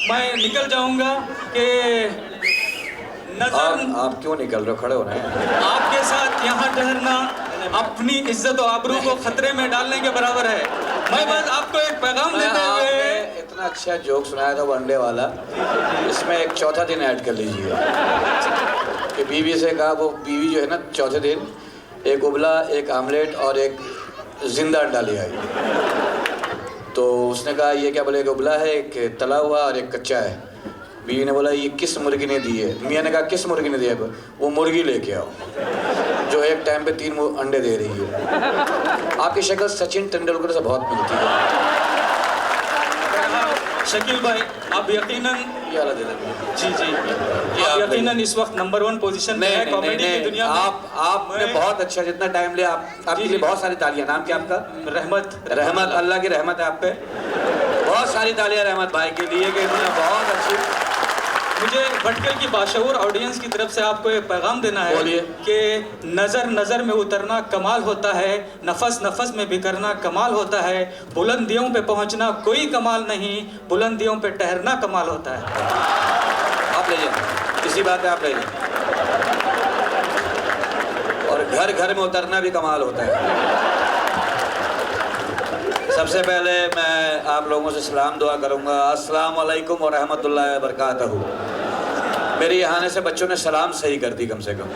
मैं निकल जाऊंगा कि नजर आप क्यों निकल रहे हो? खड़े हो रहे हैं। आपके साथ यहाँ ठहरना अपनी इज्जत और आबरू को खतरे में डालने के बराबर है। मैं बस आपको एक पैगाम देते हुए इतना अच्छा जोक सुनाया था वनडे वाला, इसमें एक चौथा दिन ऐड कर लीजिए कि बीवी से कहा, वो बीवी जो है ना चौथे दिन एक उबला, एक आमलेट और एक जिंदा अंडा ले आई। तो उसने कहा ये क्या? बोले, एक उबला है, एक तला हुआ और एक कच्चा है। बीवी ने बोला ये किस मुर्गी ने दी है? मियाँ ने कहा किस मुर्गी ने दिया? वो मुर्गी लेके आओ जो एक टाइम पे 3 अंडे दे रही है। आपकी शक्ल सचिन तेंदुलकर से बहुत मिलती है। शकील भाई, आप यकीनन जी जी आप यकीनन इस वक्त नंबर 1 पोजीशन में है कॉमेडी की दुनिया में। आपने बहुत अच्छा, जितना टाइम लिया आपके लिए बहुत सारी तालियां। नाम क्या आपका? रहमत। अल्लाह की रहमत है आप पे। बहुत सारी तालियां रहमत भाई के लिए कि इन्होंने बहुत अच्छी। मुझे भटकल की बाशऊर ऑडियंस की तरफ से आपको एक पैगाम देना है कि नज़र नज़र में उतरना कमाल होता है, नफस नफस में बिखरना कमाल होता है, बुलंदियों पे पहुंचना कोई कमाल नहीं, बुलंदियों पे ठहरना कमाल होता है। आप ले जाए, इसी बात है, आप ले जाए। और घर घर में उतरना भी कमाल होता है। सबसे पहले मैं आप लोगों से सलाम दुआ करूंगा। अस्सलाम वालेकुम व रहमतुल्लाहि व बरकातहू। मेरे यहाँ आने से बच्चों ने सलाम सही कर दी कम से कम,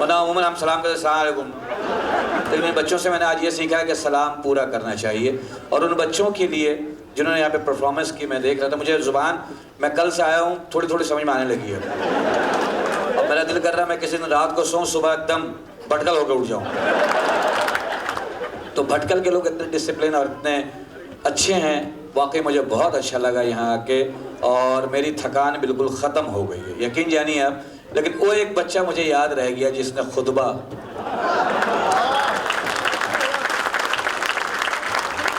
वरना उमूमन हम सलाम करते अस्सलाम वालेकुम। लेकिन मेरे बच्चों से मैंने आज ये सीखा है कि सलाम पूरा करना चाहिए। और उन बच्चों के लिए जिन्होंने यहाँ पे परफॉर्मेंस की, मैं देख रहा था, मुझे ज़ुबान, मैं कल से आया हूँ, थोड़ी थोड़ी समझ में आने लगी है। और मेरा दिल कर रहा है मैं किसी दिन रात को सोऊं, सुबह एकदम भटकल होकर उठ जाऊँ। तो भटकल के लोग इतने डिसिप्लिन और इतने अच्छे हैं, वाकई मुझे बहुत अच्छा लगा यहाँ आके। और मेरी थकान बिल्कुल ख़त्म हो गई है, यकीन जानिए आप। लेकिन वो एक बच्चा मुझे याद रह गया जिसने खुतबा,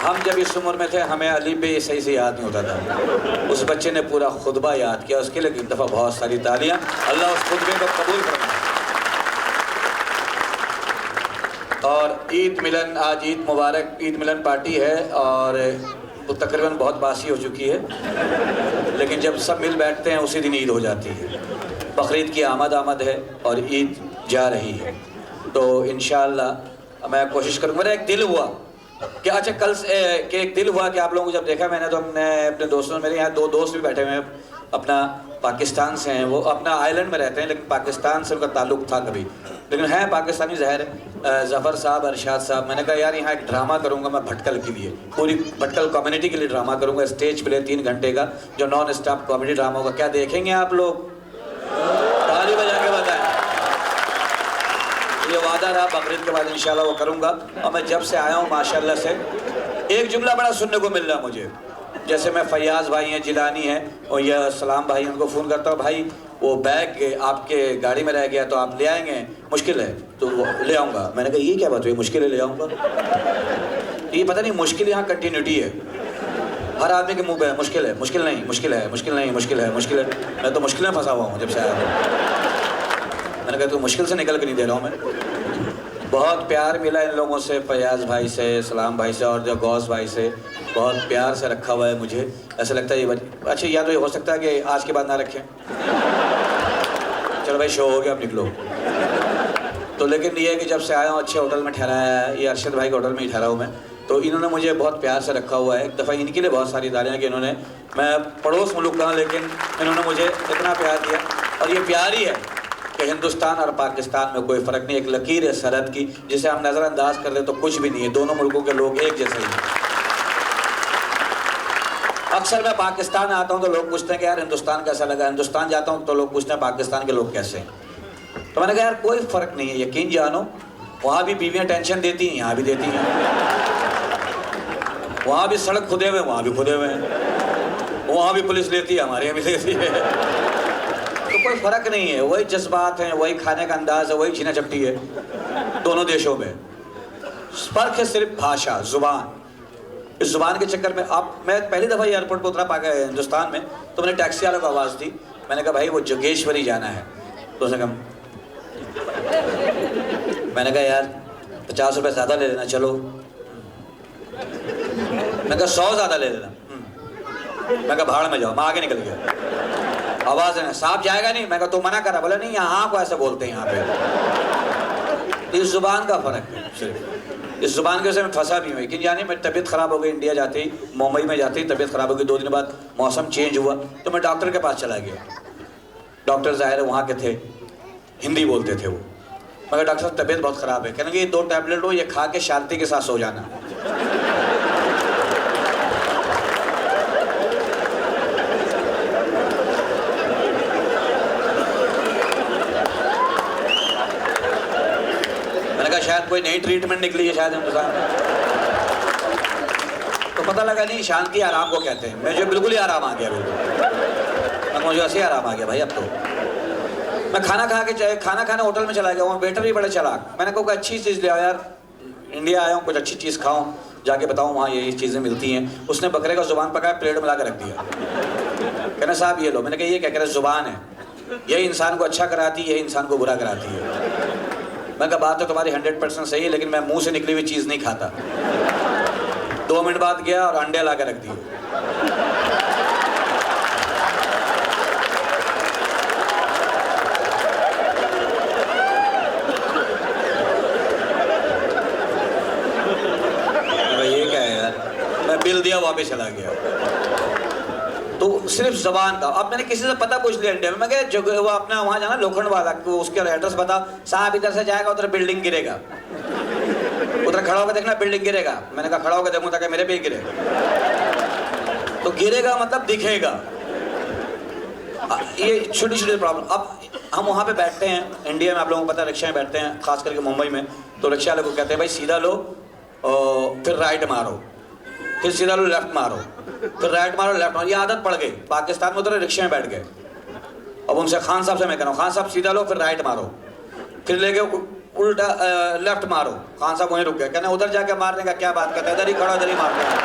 हम जब इस उम्र में थे हमें अली पे सही से याद नहीं होता था, उस बच्चे ने पूरा खुतबा याद किया। उसके लिए एक दफ़ा बहुत सारी तालियाँ। अल्लाह उस खुतबे को कबूल फरमाए। और ईद मिलन, आज ईद मुबारक, ईद मिलन पार्टी है और वो तकरीबन बहुत बासी हो चुकी है, लेकिन जब सब मिल बैठते हैं उसी दिन ईद हो जाती है। बकरीद की आमद है और ईद जा रही है। तो इंशाअल्लाह मैं कोशिश करूँगा। मेरा एक दिल हुआ कि अच्छा कल के एक दिल हुआ कि आप लोगों को जब देखा मैंने, तो हमने अपने दोस्तों, मेरे यहाँ 2 दोस्त भी बैठे हुए हैं, अपना पाकिस्तान से हैं, वो अपना आइलैंड में रहते हैं लेकिन पाकिस्तान से उनका ताल्लुक़ था कभी, लेकिन हैं पाकिस्तानी ज़ाहिर। ज़फ़र साहब, अरशाद साहब, मैंने कहा यार यहाँ एक ड्रामा करूँगा मैं भटकल के लिए, पूरी भटकल कम्युनिटी के लिए ड्रामा करूँगा, स्टेज प्ले 3 घंटे का जो नॉन स्टॉप कॉमेडी ड्रामा होगा। क्या देखेंगे आप लोग? ताली बजा के बताएं। ये वादा रहा, बकरीद के बाद इंशाल्लाह वो करूँगा। और मैं जब से आया हूँ माशाल्लाह से एक जुमला बड़ा सुनने को मिल रहा है मुझे। जैसे मैं फैयाज़ भाई हैं, जिलानी हैं और यह सलाम भाई, उनको फ़ोन करता हूँ, भाई वो बैग आपके गाड़ी में रह गया तो आप ले आएंगे? मुश्किल है तो वो ले आऊँगा। मैंने कहा ये क्या बात हुई, मुश्किल है ले आऊँगा? ये पता नहीं, मुश्किल यहाँ कंटिन्यूटी है, हर आदमी के मुंह पे है मुश्किल है, मुश्किल नहीं, मुश्किल है, मुश्किल नहीं, मुश्किल है, मुश्किल है। मैं तो मुश्किल में फंसा हुआ हूँ जब से आया हूँ। मैंने कहा तो मुश्किल से निकल के नहीं दे रहा हूँ मैं। बहुत प्यार मिला इन लोगों से, फैयाज़ भाई से, सलाम भाई से और जो गौस भाई से, बहुत प्यार से रखा हुआ है मुझे। ऐसा लगता है ये अच्छा, या तो ये हो सकता है कि आज के बाद ना रखें, चलो भाई शो हो गया अब निकलो। तो लेकिन ये है कि जब से आया हूँ अच्छे होटल में ठहराया है, ये अरशद भाई के होटल में ही ठहरा हूँ मैं, तो इन्होंने मुझे बहुत प्यार से रखा हुआ है। एक दफ़ा इनके लिए बहुत सारी तालियां कि इन्होंने, मैं पड़ोस मुल्क का हूँ लेकिन इन्होंने मुझे इतना प्यार दिया। और ये प्यार ही है कि हिंदुस्तान और पाकिस्तान में कोई फ़र्क नहीं, एक लकीर है सरहद की जिसे हम नज़रअंदाज कर दें तो कुछ भी नहीं है। दोनों मुल्कों के लोग एक जैसे ही हैं। अक्सर मैं पाकिस्तान आता हूँ तो लोग पूछते हैं कि यार हिंदुस्तान कैसा लगा, हिंदुस्तान जाता हूँ तो लोग पूछते हैं पाकिस्तान के लोग कैसे हैं। तो मैंने कहा यार कोई फ़र्क नहीं है, यकीन जानो, वहाँ भी बीवियाँ टेंशन देती हैं, यहाँ भी देती हैं, वहाँ भी सड़क खुदे हुए, वहाँ भी खुदे हुए हैं, वहाँ भी पुलिस लेती है, हमारे यहाँ भी लेती है। तो कोई फ़र्क नहीं है, वही जज्बात हैं, वही खाने का अंदाज़ है, वही छीना झपटी है दोनों देशों में। फ़र्क है सिर्फ भाषा, ज़ुबान। इस ज़ुबान के चक्कर में मैं पहली दफ़ा एयरपोर्ट पर उतरा पाया हिंदुस्तान में, तो मैंने टैक्सी वाले को आवाज़ दी, मैंने कहा भाई वो जोगेश्वरी जाना है। तो उसने कहा, मैंने कहा यार 50 रुपये ज़्यादा ले लेना, चलो। मैंने कहा 100 ज़्यादा ले लेना। मैं कहा भाड़ में जाओ, मैं आगे निकल गया। आवाज है साहब जाएगा नहीं, मैं कहा तो मना करा, बोला नहीं यहाँ को ऐसे बोलते हैं यहाँ पे। इस जुबान का फर्क है सिर्फ, इस जुबान की वजह से मैं फंसा भी हूँ। लेकिन यानी मेरी तबीयत ख़राब हो गई, इंडिया जाते ही मुंबई में जाते ही तबीयत ख़राब हो गई। 2 दिन बाद मौसम चेंज हुआ तो मैं डॉक्टर के पास चला गया। डॉक्टर ज़ाहिर है वहाँ के थे, हिंदी बोलते थे वो। मगर डॉक्टर साहब तबीयत बहुत ख़राब है, कहने ये 2 टैबलेट हो, ये खा के शांति के साथ सो जाना। मैंने कहा शायद कोई नई ट्रीटमेंट निकली है शायद हिंदुस्तान में। तो पता लगा नहीं शांति आराम को कहते हैं। मुझे बिल्कुल ही आराम आ गया, बिल्कुल मुझे ऐसे ही आराम आ गया भाई। अब तो मैं खाना खाने होटल में चला गया, वहाँ वेटर भी बड़े चालाक। मैंने कहा अच्छी चीज़ ले आओ यार, इंडिया आया हूँ कुछ अच्छी चीज़ खाऊं, जाके बताऊँ वहाँ ये चीज़ें मिलती हैं। उसने बकरे का ज़ुबान पकाया, प्लेट में ला के रख दिया। कहना साहब ये लो। मैंने कहा ये क्या? कह रहे ज़ुबान है, यही इंसान को अच्छा कराती है, यही इंसान को बुरा कराती है। मैं कहा बात तो तुम्हारी 100% सही है, लेकिन मैं मुँह से निकली हुई चीज़ नहीं खाता। 2 मिनट बाद गया और अंडे ला के रख दिए। बिल दिया, वापस चला गया। तो सिर्फ जबान का। अब मैंने किसी से पता पूछ लिया इंडिया में, मैं क्या जो वो अपना वहाँ जाना लोखंड वाला, उसके एड्रेस बता, साहब इधर से जाएगा उधर बिल्डिंग गिरेगा, उधर खड़ा होकर देखना बिल्डिंग गिरेगा। मैंने कहा खड़ा होकर देखूँ ताकि मेरे पे गिरे। तो गिरेगा मतलब दिखेगा। ये छोटी छोटी प्रॉब्लम। अब हम वहाँ पे बैठते हैं इंडिया में, आप लोगों को पता है रिक्शा में बैठते हैं, खास करके मुंबई में। तो रिक्शा वाले को कहते हैं भाई सीधा लो और फिर राइट मारो, फिर सीधा लो लेफ्ट मारो, फिर राइट मारो लेफ्ट मारो। ये आदत पड़ गई। पाकिस्तान में उधर रिक्शे में बैठ गए। अब उनसे खान साहब से मैं कह रहा हूँ, खान साहब सीधा लो फिर राइट मारो, फिर लेके उल्टा लेफ्ट मारो। खान साहब वहीं रुक गए, कहना उधर जाके मारने का क्या बात करते हैं, इधर ही खड़ा इधर ही मारते हैं।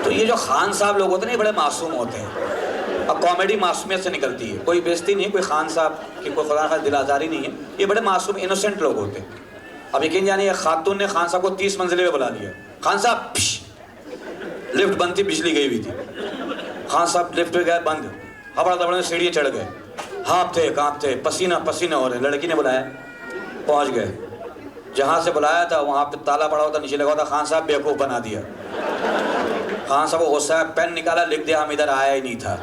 तो ये जो खान साहब लोग होते हैं बड़े मासूम होते हैं। अब कॉमेडी मासूमियत से निकलती है, कोई बेइज्जती नहीं है, कोई खान साहब की कोई खुदा का दिल आज़ारी नहीं है। ये बड़े मासूम इनोसेंट लोग होते हैं। अब यकीन जानिए खातून ने खान साहब को 30 मंजिले पे बुला लिया। खान साहब लिफ्ट बंद थी, बिजली गई हुई थी। खान साहब लिफ्ट में गए, बंद, हबड़ा दबड़ा सीढ़ियाँ चढ़ गए, हाँपते काँपते पसीना पसीना हो रहे। लड़की ने बुलाया, पहुँच गए। जहाँ से बुलाया था वहाँ पे ताला पड़ा हुआ था, नीचे लगा हुआ था। खान साहब बेवकूफ़ बना दिया। खान साहब को गुस्सा है, पेन निकाला, लिख दिया हम इधर आया ही नहीं था।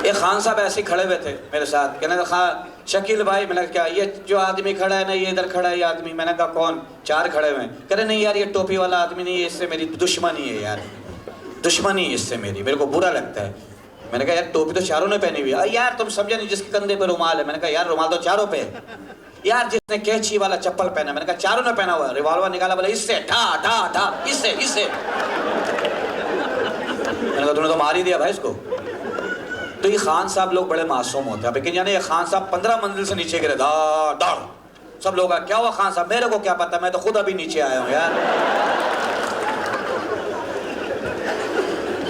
एक खान साहब ऐसे ही खड़े हुए थे मेरे साथ, कहने लगा खान शकील भाई। मैंने क्या ये जो आदमी खड़ा है ना, ये इधर खड़ा है ये आदमी। मैंने कहा कौन? 4 खड़े हुए हैं। कह रहे नहीं यार ये टोपी वाला आदमी नहीं है, इससे मेरी दुश्मनी है यार, दुश्मनी है इससे मेरी, मेरे को बुरा लगता है। मैंने कहा यार टोपी तो चारों ने पहनी हुई है। यार तुम समझा नहीं, जिसके कंधे पे रुमाल है। मैंने कहा यार रुमाल तो चारों पे है। यार जिसने कैची वाला चप्पल पहना, मैंने कहा चारों ने पहना हुआ है। रिवॉल्वर निकाला, बोला इससे ठा ठा ठा, इससे इससे। मैंने कहा तूने तो मार ही दिया भाई इसको। तो ये खान साहब लोग बड़े मासूम होते हैं। लेकिन यानी ये खान साहब 15 मंजिल से नीचे गिरे, दाड़ दाड़। सब लोग क्या हुआ खान साहब? मेरे को क्या पता, मैं तो खुद अभी नीचे आया हूँ यार।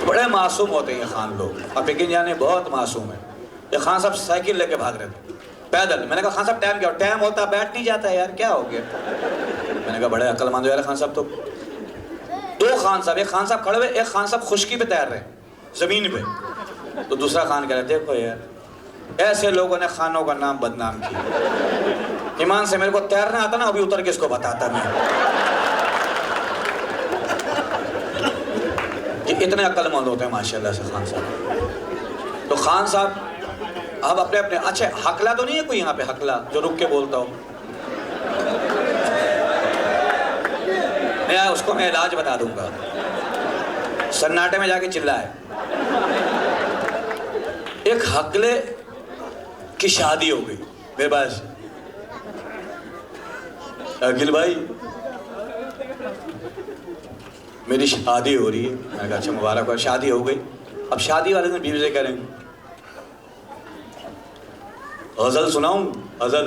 बड़े मासूम होते हैं ये खान लोग। अब लेकिन यानी बहुत मासूम है। ये खान साहब साइकिल लेके भाग रहे थे पैदल। मैंने कहा खान साहब टाइम क्या? टाइम होता बैठ नहीं जाता यार, क्या हो गया? मैंने कहा बड़े अक्लमंद यार खान साहब। तो 2 खान साहब, एक खान साहब खड़े हुए, एक खान साहब खुश्की पे तैर रहे जमीन पे। तो दूसरा खान कह रहे देखो यार ऐसे लोगों ने खानों का नाम बदनाम किया। ईमान से मेरे को तैरना आता ना, अभी उतर के इसको बताता मैं। ये इतने अक्लमंद होते हैं माशाल्लाह से खान साहब। तो खान साहब अब अपने अपने, अच्छा हकला तो नहीं है कोई यहाँ पे हकला जो रुक के बोलता हो? मैं उसको मैं इलाज बता दूंगा। सन्नाटे में जाके चिल्लाए। एक हकले की शादी हो गई मेरे पास। अखिल भाई मेरी शादी हो रही है। मैंने कहा अच्छा मुबारक हो, शादी हो गई। अब शादी वाले दिन बीवी से कह रहे हैं गजल सुनाऊं? गजल?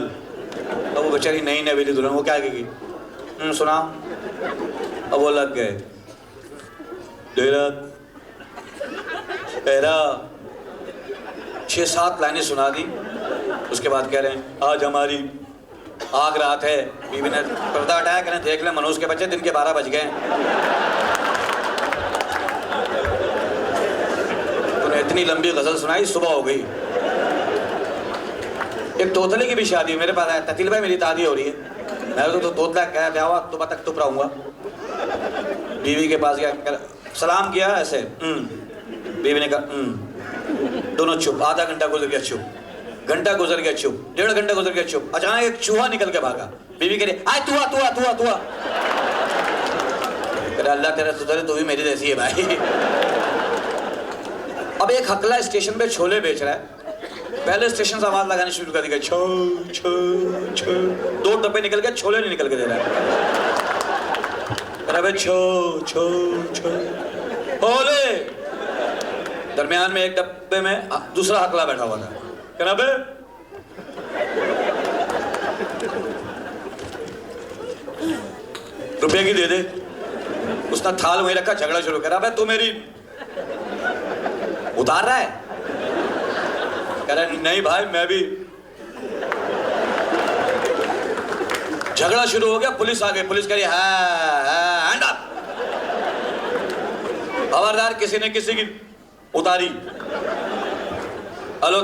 तो वो बेचारी नई नवेली दुल्हन, वो क्या कहेगी? सुना। अब वो लग गए, तेरा 6-7 लाइनें सुना दी। उसके बाद कह रहे हैं आज हमारी आग रात है। बीवी ने पर्दा हटाया, कह रहे देख ले मनोज के बच्चे दिन के 12 बज गए। तूने इतनी लंबी गजल सुनाई, सुबह हो गई। एक तोतले की भी शादी मेरे पास आया, ततील भाई मेरी दादी हो रही है। मैं तो तोतला क्या हुआ, सुबह तक चुप रहूंगा। बीवी के पास गया, सलाम किया ऐसे, बीवी ने कहा दोनों चुप। आधा घंटा गुजर गया चुप, घंटा गुजर गया चुप, 1.5 घंटा गुजर गया चुप। अचानक एक चूहा निकल के भागा। बीवी कह रही आय तू आ। अल्लाह तेरा सुधरे, तू भी मेरी जैसी है भाई। अब एक हकला स्टेशन पे छोले बेच रहा है। पहले स्टेशन से आवाज लगानी शुरू कर दी, छो छो छो। 2 डब्बे निकल गए, छोले नहीं निकल के दे रहा है। छो छो छो छोले। दरमियान में एक डब्बे में दूसरा हकला बैठा हुआ था। कहना बे रुपये की दे दे। उसने थाल वहीं रखा, झगड़ा शुरू करा। बे तू मेरी उतार रहा है? कह रहा नहीं भाई मैं भी। झगड़ा शुरू हो गया, पुलिस आ गई। पुलिस कह रही हैंड अप। खबरदार किसी ने किसी की उतारी। हेलो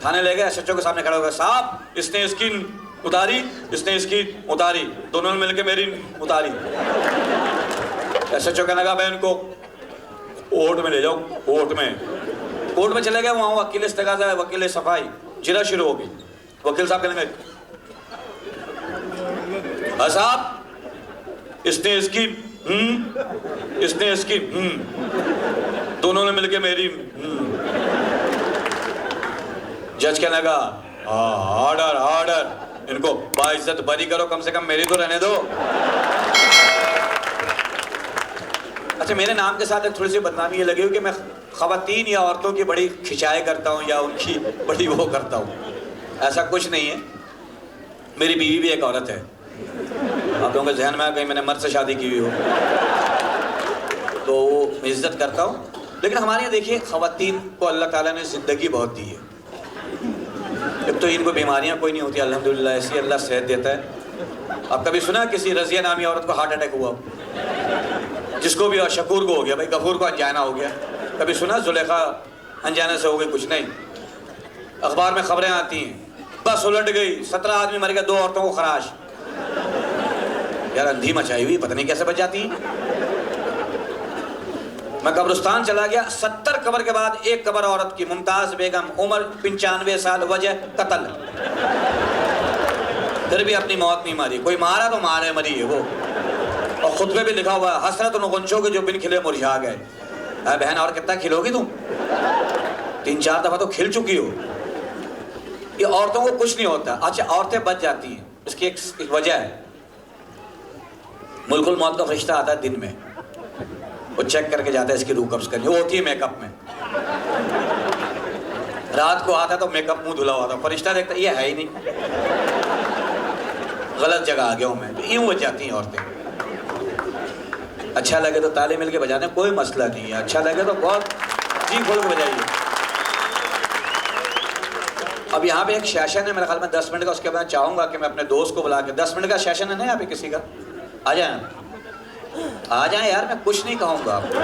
थाने ले गए। एसएचओ के सामने खड़ा हो गया, साहब इसने इसकी उतारी, इसने इसकी उतारी, दोनों ने मिलकर मेरी उतारी। एसएचओ कहने लगा मैं इनको कोर्ट में ले जाओ। कोर्ट में चले गए। वहां वकील इस्तेगाज़ा, वकील सफाई, जिरा शुरू हो गई। वकील साहब कहने लगे साहब इसने इसकी इसने इसकी दोनों ने मिलकर मेरी। जज कहने लगा ऑर्डर, इनको बाइज्जत बरी करो, कम से कम मेरी तो रहने दो। अच्छा, मेरे नाम के साथ एक थोड़ी सी बदनामी ये लगी हुई कि मैं ख़वातीन या औरतों की बड़ी खिंचाई करता हूँ या उनकी बड़ी वो करता हूँ। ऐसा कुछ नहीं है। मेरी बीवी भी एक औरत है। आप लोगों के जहन में कहीं मैंने मर्द से शादी की हुई हो तो वो मैं इज्जत करता हूँ। लेकिन हमारे यहाँ देखिए, ख़वातीन को अल्लाह ताला ने ज़िंदगी बहुत दी है। अब तो इनको बीमारियाँ कोई नहीं होती अल्हम्दुलिल्लाह, ऐसी अल्लाह सेहत देता है। आप कभी सुना किसी रज़िया नामी औरत को हार्ट अटैक हुआ? जिसको भी, शकूर को हो गया भाई, गफूर को अनजाना हो गया। कभी सुना जुलेखा अनजाने से हो गई? कुछ नहीं। अखबार में खबरें आती हैं, बस उलट गई, 17 आदमी मर गए, 2 औरतों को खराश। यार अंधी मचाई हुई, पता नहीं कैसे बच जाती है। मैं कब्रिस्तान चला गया, 70 कब्र के बाद एक कब्र औरत की, मुमताज बेगम, उम्र 95 साल, वजह कत्ल। फिर भी अपनी मौत नहीं मारी। कोई मारा तो मारे, मरी है वो। और खुतबे भी लिखा हुआ है, हसरत उन गुंचों के जो बिन खिले मुरझा गए। बहन और कितना खिलोगी तुम? 3-4 दफा तो खिल चुकी हो। ये औरतों को कुछ नहीं होता। अच्छा, औरतें बच जाती हैं, इसकी एक वजह है। मुल्कुल मौत का फरिश्ता आता है दिन में, वो चेक करके जाता है इसकी रूह कब्ज करनी। वो होती है मेकअप में। रात को आता है तो मेकअप मुंह धुला हुआ था, फरिश्ता देखता ये है ही नहीं, गलत जगह आ गया हूं मैं। तो यूं बच जाती हैं औरतें। अच्छा लगे तो ताले मिल के बजाने, कोई मसला नहीं है। अच्छा लगे तो बहुत जी खोल के बजाइए। अब यहाँ पे एक सेशन है मेरे ख्याल में 10 मिनट का। उसके बाद चाहूंगा कि मैं अपने दोस्त को बुला के, 10 मिनट का सेशन है ना यहाँ पे किसी का, आ जाए यार। मैं कुछ नहीं कहूँगा आपको,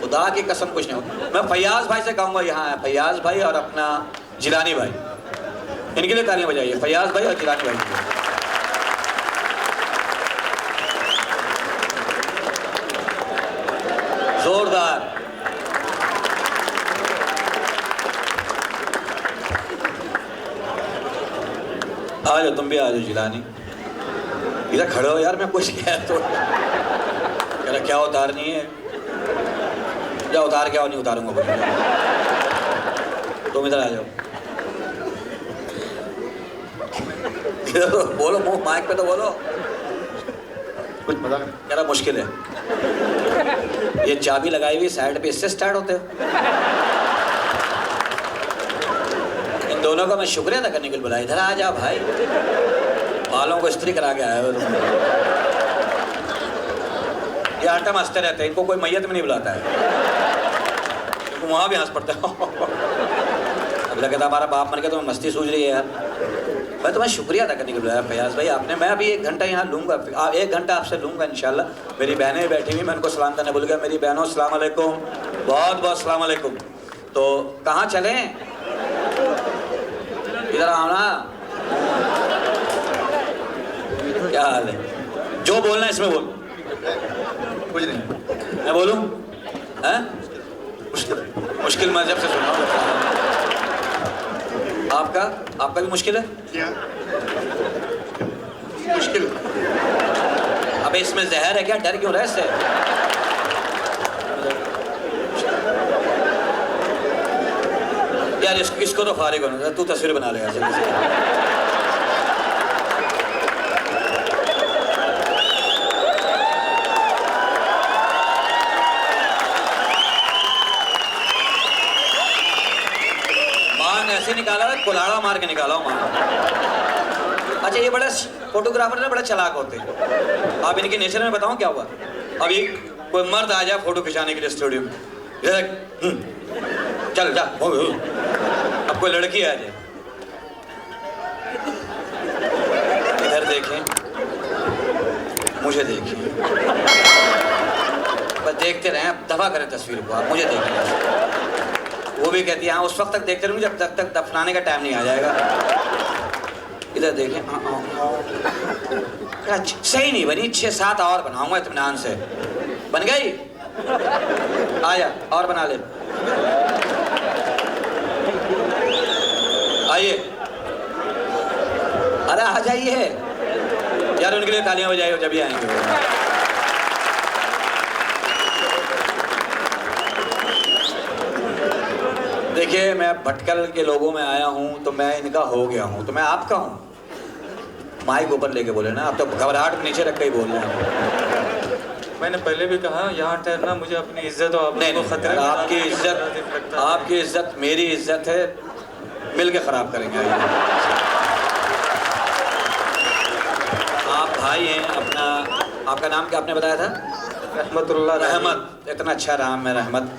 खुदा की कसम कुछ नहीं होगा। मैं फैयाज भाई से कहूँगा, यहाँ है फैयाज भाई और अपना जिलानी भाई, इनके लिए तालियां बजाइए। फैयाज भाई और जिलानी भाई। जोरदार। आ जाओ, तुम भी आ जाओ जिलानी। इधर खड़े हो यार, मैं कुछ कह तो कह रहा क्या उतारनी है? क्या उतार, क्या नहीं उतारूंगा। तुम इधर आ जाओ। बोलो, मुंह माइक पे तो बोलो। कुछ मजा कह रहा मुश्किल है। ये चाबी लगाई हुई साइड पे, इससे स्टार्ट होते हो। इन दोनों का मैं शुक्रिया अदा करने के लिए बुलाया। इधर आ जा भाई, बालों को इस्त्री करा के आया हो तुम। ये आटा मस्ते रहते हैं, इनको कोई मैयत में नहीं बुलाता है। वहां भी हंस पड़ता है। अब लगा था हमारा बाप मर गया, तुम्हें मस्ती सूझ रही है यार। मैं तुम्हें शुक्रिया अदा करने के लिए बुलाया फयाज भाई आपने। मैं अभी 1 घंटा यहाँ लूँगा, 1 घंटा आपसे लूँगा इंशाल्लाह। मेरी बहनें बैठी हुई, मैं उनको सलाम करने भूल गया। मेरी बहनों अस्सलाम वालेकुम, बहुत बहुत अस्सलाम वालेकुम। तो कहाँ चलें? इधर आओ ना। क्या हाल है? जो बोलना है इसमें बोल। कुछ नहीं, मैं बोलूँ? हैं? मुश्किल मजहब से सुना आपका भी मुश्किल है क्या? मुश्किल? अबे इसमें जहर है क्या? डर क्यों रहा है इससे? यार इसको तो फारिग होना, तू तस्वीर बना लेगा। ऐसे निकाला है, कुल्हाड़ा मार के निकाला हूँ मानो। अच्छा ये बड़ा फोटोग्राफर ना बड़ा चालाक होते हैं। आप इनके नेचर में बताऊँ क्या हुआ? अभी कोई मर्द आ जाए फोटो खिंचाने के लिए स्टूडियो में, चल जा। अब कोई लड़की आ जाए, इधर देखें, मुझे देखें, बस देखते रहें, दफा करें तस्वीर को, आप मुझे देखें। वो भी कहती है हाँ उस वक्त तक देखते रहूँगी जब तक दफनाने का टाइम नहीं आ जाएगा। इधर देखें, सही नहीं बनी, 6-7 और बनाऊंगा इत्मीनान से। बन गई? आया और बना ले। आइए, अरे आ जाइए यार, उनके लिए तालियां बजाइए जब भी आएंगे। देखिए मैं भटकल के लोगों में आया हूँ तो मैं इनका हो गया हूँ, तो मैं आपका हूँ। माइक ऊपर लेके बोले ना, आप तो घबराहट में नीचे रख के ही बोल रहे हैं। मैंने पहले भी कहा यहाँ ठहरना मुझे अपनी इज्जत और नहीं, खतरे। आपकी इज्जत मेरी इज्जत है, मिल के खराब करेंगे। आप भाई हैं अपना। आपका नाम क्या आपने बताया था? रहमतुल्लाह। रहमत, इतना अच्छा नाम है रहमत।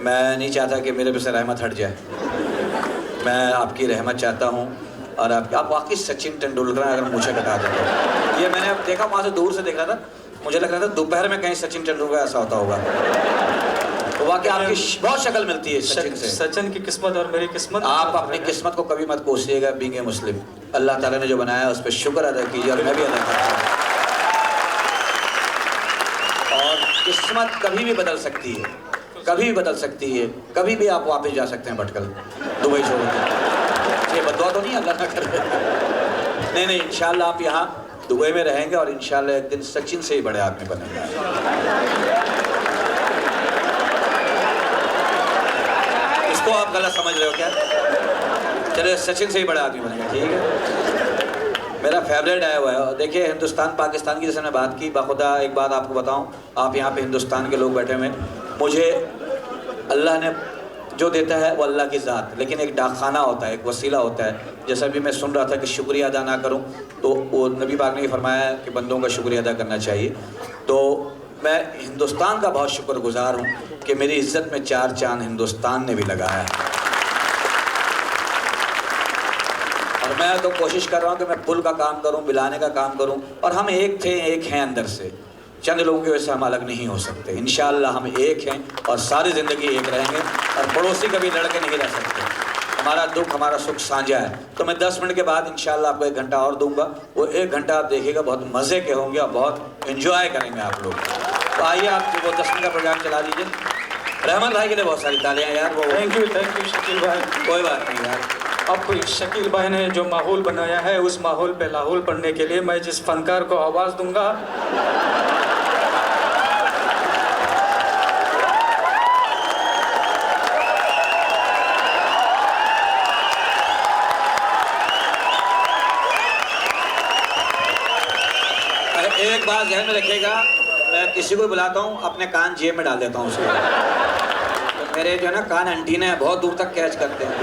मैं नहीं चाहता कि मेरे पे से रहमत हट जाए, मैं आपकी रहमत चाहता हूँ। और आप वाकई सचिन तेंदुलकर अगर मुझे कटा देते। ये मैंने देखा, वहाँ से दूर से देख रहा था, मुझे लग रहा था दोपहर में कहीं सचिन तेंदुलकर ऐसा होता होगा। तो वाकई आपकी बहुत शक्ल मिलती है सचिन से। सचिन की किस्मत और मेरी किस्मत। आप अपनी किस्मत को कभी मत कोसिएगा। बीइंग ए मुस्लिम, अल्लाह ताला ने जो बनाया उस पर शुक्र अदा कीजिए, और मैं भी अदा करता हूँ। और किस्मत कभी भी बदल सकती है, कभी भी बदल सकती है। कभी भी आप वापस जा सकते हैं भटकल, दुबई छोड़ के। ये बदुआ तो नहीं, अल्लाह ना करे। नहीं, इंशाल्लाह आप यहाँ दुबई में रहेंगे और इंशाल्लाह एक दिन सचिन से ही बड़े आदमी बनेंगे। इसको आप गलत समझ रहे हो क्या? चलिए सचिन से ही बड़े आदमी बनेंगे, ठीक है। मेरा फेवरेट आया हुआ है। देखिए हिंदुस्तान पाकिस्तान की जैसे मैं बात की, बाखुदा एक बात आपको बताऊं, आप यहाँ पे हिंदुस्तान के लोग बैठे हुए, मुझे अल्लाह ने जो देता है वो अल्लाह की ज़ात, लेकिन एक डाकखाना होता है, एक वसीला होता है। जैसा भी मैं सुन रहा था कि शुक्रिया अदा ना करूं, तो वो नबी पाक ने फरमाया कि बंदों का शुक्रिया अदा करना चाहिए। तो मैं हिंदुस्तान का बहुत शुक्रगुजार हूं कि मेरी इज़्ज़त में 4 चांद हिंदुस्तान ने भी लगाया। और मैं तो कोशिश कर रहा हूँ कि मैं पुल का काम करूँ, मिलाने का काम करूँ। और हम एक थे, एक हैं अंदर से। चंद लोगों की वजह से हम अलग नहीं हो सकते। इंशाअल्लाह हम एक हैं और सारी ज़िंदगी एक रहेंगे। और पड़ोसी कभी लड़के नहीं रह सकते। हमारा दुख हमारा सुख साझा है। तो मैं 10 मिनट के बाद इंशाअल्लाह आपको 1 घंटा और दूंगा। वो 1 घंटा आप देखिएगा, बहुत मज़े के होंगे और बहुत एंजॉय करेंगे आप लोग। तो आइए आप वो 10 मिनट का प्रोग्राम चला दीजिए। रहमत भाई के लिए बहुत सारी तालियाँ यार। वो थैंक यू शकील भाई। कोई बात नहीं यार। अब शकील भाई ने जो माहौल बनाया है, उस माहौल पे लाहौल पढ़ने के लिए मैं जिस फनकार को आवाज़ दूंगा, एक बात ध्यान में रखिएगा, मैं किसी को बुलाता हूँ अपने कान जेब में डाल देता हूँ उसके। तो मेरे जो है ना कान एंटीना है, बहुत दूर तक कैच करते हैं।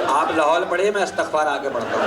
आप लाहौल पढ़िए, मैं इस्तग़फ़ार आके पढ़ता हूँ।